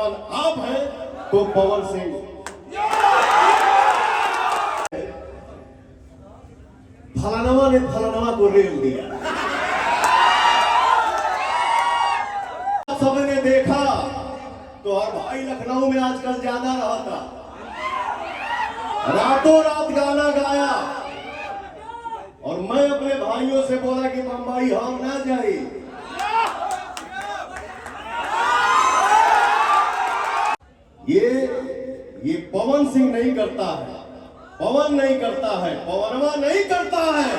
आप हैं तो पवन सिंह। फलानवा ने फलानवा को रेल दिया। सबने देखा तो और भाई लखनऊ में आजकल ज्यादा रहा था, रातों रात गाना गाया और मैं अपने भाइयों से बोला कि बम्बई हम ना जाए। ये पवन सिंह नहीं करता है, पवन नहीं करता है, पवनवा नहीं करता है।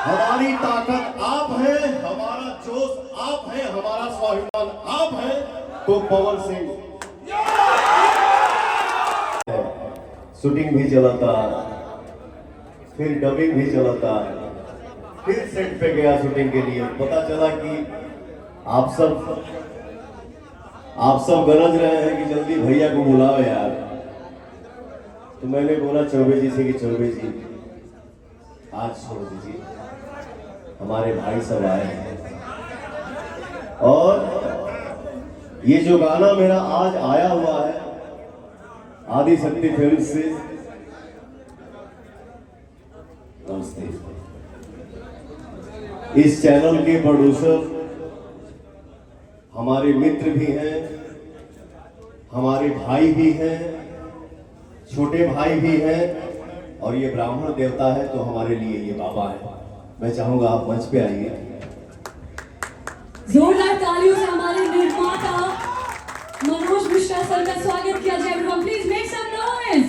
हमारी ताकत आप हैं, हमारा जोश आप हैं, हमारा स्वाभिमान आप हैं तो पवन सिंह। शूटिंग भी चलाता, फिर डबिंग भी चलाता, फिर सेट पे गया शूटिंग के लिए। पता चला कि आप सब गरज रहे हैं कि जल्दी भैया को बुलाओ यार। तो मैंने बोला चौबे जी से कि चौबे जी आज छोड़ दीजिए, हमारे भाई सब आए हैं। और ये जो गाना मेरा आज आया हुआ है आदि शक्ति फिल्म से, नमस्ते, इस चैनल के प्रोड्यूसर हमारे मित्र भी हैं, हमारे भाई भी हैं, छोटे भाई भी हैं, और ये ब्राह्मण देवता है तो हमारे लिए ये बाबा है। मैं चाहूंगा आप मंच पे आइए। जोरदार तालियों से हमारे निर्माता मनोज मिश्रा सर का स्वागत किया जाए। Please make some noise.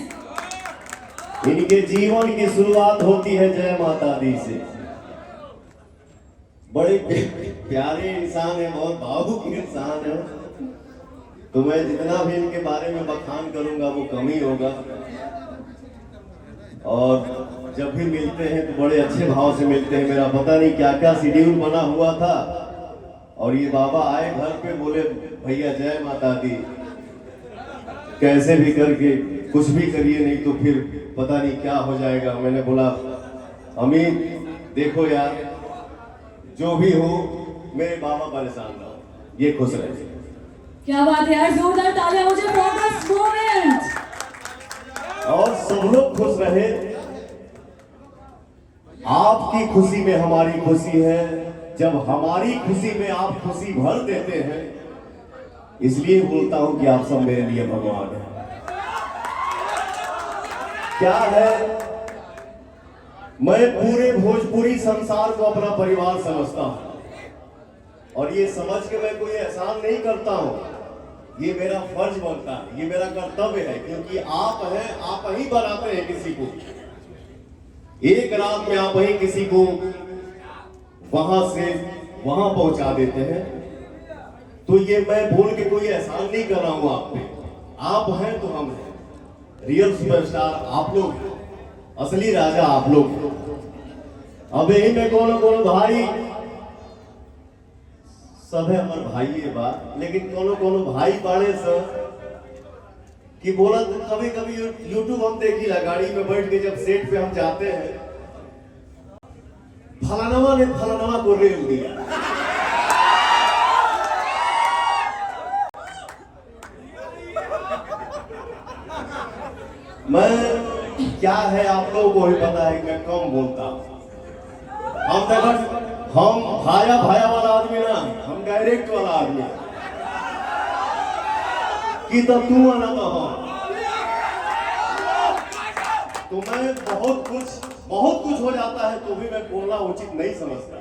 इनके जीवन की शुरुआत होती है जय माता दी से। बड़े प्यारे इंसान है, बहुत भावुक इंसान है, तो मैं जितना भी इनके बारे में बखान करूंगा वो कम ही होगा। और जब भी मिलते हैं तो बड़े अच्छे भाव से मिलते हैं। मेरा पता नहीं क्या क्या शेड्यूल बना हुआ था और ये बाबा आए घर पे, बोले भैया जय माता दी, कैसे भी करके कुछ भी करिए नहीं तो फिर पता नहीं क्या हो जाएगा। मैंने बोला अमित देखो यार, जो भी हो मेरे बाबा परेशान ना हो, ये खुश रहे। क्या बात है यार, जोरदार तालियां मुझे फॉर दिस मोमेंट। और सब लोग खुश रहे। आपकी खुशी में हमारी खुशी है, जब हमारी खुशी में आप खुशी भर देते हैं, इसलिए बोलता हूं कि आप सब मेरे लिए भगवान हैं। क्या है, मैं पूरे भोजपुरी संसार को अपना परिवार समझता हूं और ये समझ के मैं कोई एहसान नहीं करता हूं, ये मेरा फर्ज बनता है, ये मेरा कर्तव्य है, क्योंकि आप हैं, आप ही बनाते हैं किसी को। एक रात में आप ही किसी को वहां से वहां पहुंचा देते हैं, तो ये मैं भूल के कोई एहसान नहीं कर रहा हूं आप पे। आप हैं तो हम हैं, रियल सुपरस्टार आप लोग, असली राजा आप लोग। अब यही में कोनो भाई सब है हमारे भाई ये बात, लेकिन कोनो भाई बाड़े से कि बोला कभी कभी यूट्यूब हम देखी ला, गाड़ी में बैठ के जब सेट पे हम जाते हैं, फलानवा ने फलानवा को रेल दिया। मैं क्या है आप लोगों को ही पता है, मैं कम बोलता हूं। हम भाया वाला आदमी ना, हम डायरेक्ट वाला आदमी कि तब तू आना तो मैं बहुत कुछ हो जाता है तो भी मैं बोलना उचित नहीं समझता।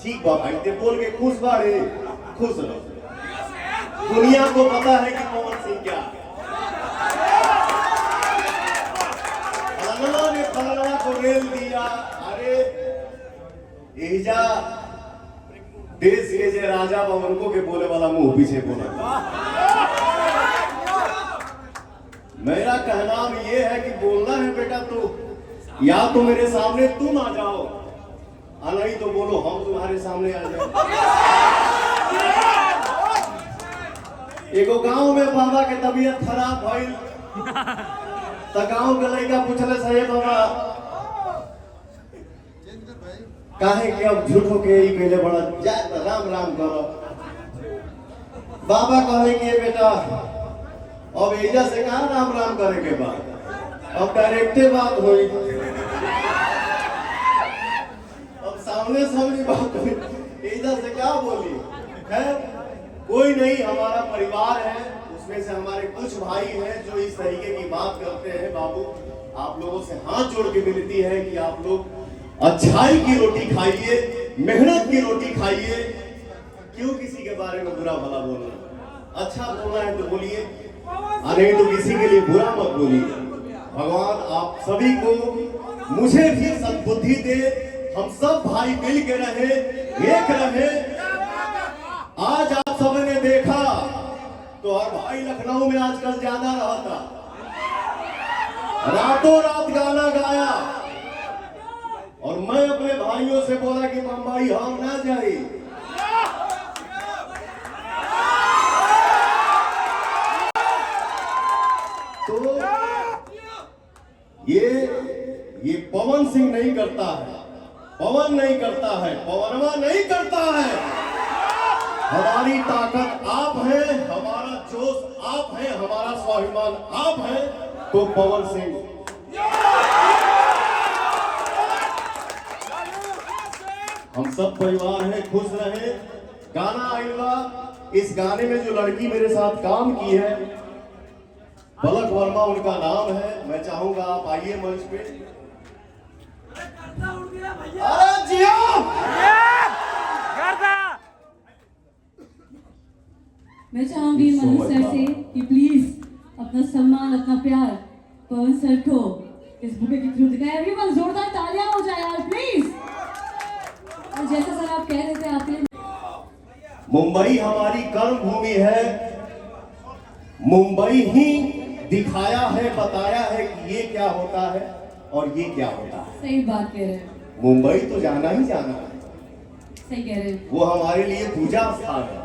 ठीक बा भाई, ते बोल के खुश बाड़े, खुश रहो। दुनिया को पता है कि पवन सिंह क्या है। फलाना ने फलाना को रेल दिया। अरे एजा देश के जे राजा उनको के बोले वाला मुंह पीछे बोला। मेरा कहना ये है कि बोलना है बेटा तो या तो मेरे सामने तुम आ जाओ, नहीं तो बोलो हम तुम्हारे सामने आ जाओ। एगो गांव में बाबा के तबीयत खराब भइल, तो गांव के लड़का पूछले साहेब बाबा काहे के अब झूठ हो के ही कहले बड़ा जा राम राम करो। बाबा कहे कि बेटा अब एजा से कहा राम राम करे के बाद अब डायरेक्टे बात हुई, अब सामने सामने बात हुई, एजा से क्या बोली है। कोई नहीं, हमारा परिवार है, उसमें से हमारे कुछ भाई हैं जो इस तरीके की बात करते हैं। बाबू आप लोगों से हाथ जोड़ के विनती है कि आप लोग अच्छाई की रोटी खाइए, मेहनत की रोटी खाइए। क्यों किसी के बारे में बुरा भला बोलना, अच्छा बोलना है तो बोलिए, नहीं तो किसी के लिए बुरा मत बोलिए। भगवान आप सभी को, मुझे भी सद्बुद्धि दे, हम सब भाई मिल के रहे, एक रहे। आज आप सबने देखा तो हर भाई लखनऊ में आजकल ज्यादा रहता, रातों रात गाना गाया, और मैं अपने भाइयों से बोला कि मुंबई हम ना जाए। तो ये पवन सिंह नहीं करता है, पवन नहीं करता है, पवनवा नहीं करता है। हमारी ताकत आप हैं, हमारा जोश आप हैं, हमारा स्वाभिमान आप हैं। तो पवन सिंह हम सब परिवार हैं, खुश रहे। गाना आइला, इस गाने में जो लड़की मेरे साथ काम की है पलक वर्मा उनका नाम है। मैं चाहूंगा आप आइए मंच पे। अरे जियो मैं चाहूंगी मनु सर से कि प्लीज अपना सम्मान, अपना प्यार पवन सर को इस बुके के थ्रू दिखाएं। एवरीवन जोरदार तालियां हो जाए यार प्लीज। और जैसा सर आप कह रहे थे, आपने मुंबई हमारी कर्म भूमि है, मुंबई ही दिखाया है, बताया है कि ये क्या होता है और ये क्या होता है। सही बात कह रहे हैं, मुंबई तो जाना ही जाना है, सही कह रहे हैं। वो हमारे लिए पूजा स्थान है।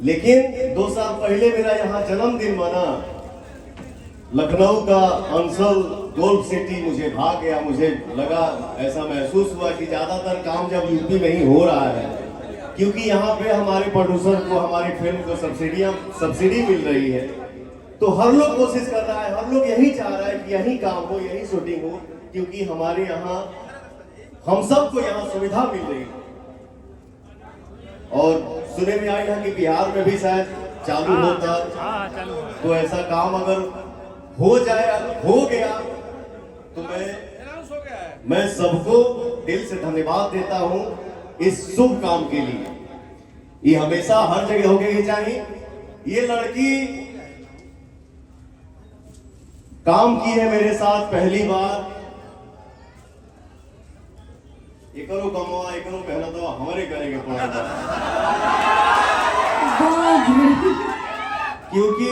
लेकिन 2 साल पहले मेरा यहाँ जन्मदिन मना, लखनऊ का अंसल गोल्फ सिटी मुझे भाग गया। मुझे लगा, ऐसा महसूस हुआ कि ज्यादातर काम जब यूपी में ही हो रहा है, क्योंकि यहाँ पे हमारे प्रोड्यूसर को, हमारी फिल्म को सब्सिडी मिल रही है, तो हर लोग कोशिश कर रहा है, हर लोग यही चाह रहा है कि यही काम हो, यही शूटिंग हो, क्योंकि हमारे यहाँ हम सबको यहाँ सुविधा मिल रही है। और सुने में आया है कि बिहार में भी शायद चालू होता, तो ऐसा काम अगर हो जाए, हो गया, तो मैं सबको दिल से धन्यवाद देता हूं इस शुभ काम के लिए। ये हमेशा हर जगह होके ही चाहिए। ये लड़की काम की है मेरे साथ पहली बार। एकरो कमवा, एकरो मेहनतवा हमारे करेंगे पड़ा, क्योंकि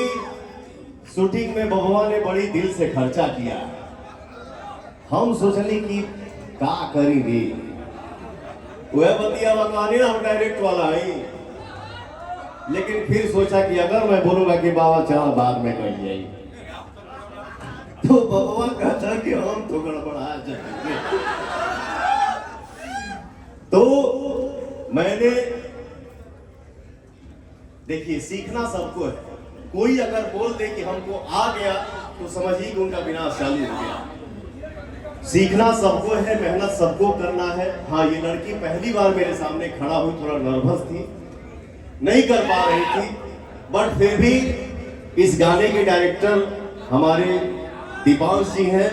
शूटिंग में बबुआ ने बड़ी दिल से खर्चा किया। हम सोचली कि का करी रे, वह बतिया कहानी ना, हम डायरेक्ट वाला है। लेकिन फिर सोचा कि अगर मैं बोलूंगा कि बाबा चल बाद में कर जाए, तो बबुआ कहता कि हम तो गड़बड़ा जाएंगे। तो मैंने, देखिए सीखना सबको है। कोई अगर बोल दे कि हमको आ गया तो समझिए कि उनका विनाश चालू हो गया। सीखना सबको है, मेहनत सबको करना है। हाँ, ये लड़की पहली बार मेरे सामने खड़ा हुई, थोड़ा नर्वस थी, नहीं कर पा रही थी, बट फिर भी इस गाने के डायरेक्टर हमारे दीपांश जी हैं,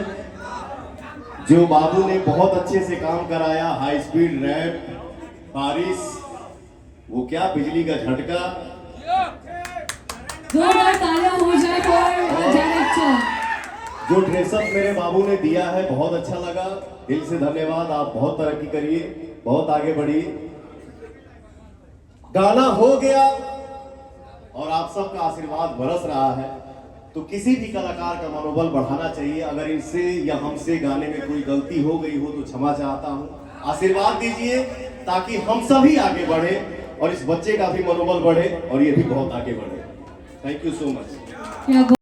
जो बाबू ने बहुत अच्छे से काम कराया। हाई स्पीड रैप, बारिश, वो क्या बिजली का झटका। जोरदार तालियां हो जाए फॉर डायरेक्टर। जो ड्रेसअप मेरे बाबू ने दिया है बहुत अच्छा लगा, दिल से धन्यवाद। आप बहुत तरक्की करिए, बहुत आगे बढ़िए। गाना हो गया और आप सबका आशीर्वाद बरस रहा है, तो किसी भी कलाकार का मनोबल बढ़ाना चाहिए। अगर इनसे या हमसे गाने में कोई गलती हो गई हो तो क्षमा चाहता हूं। आशीर्वाद दीजिए ताकि हम सभी आगे बढ़े और इस बच्चे का भी मनोबल बढ़े और ये भी बहुत आगे बढ़े। Thank you so much.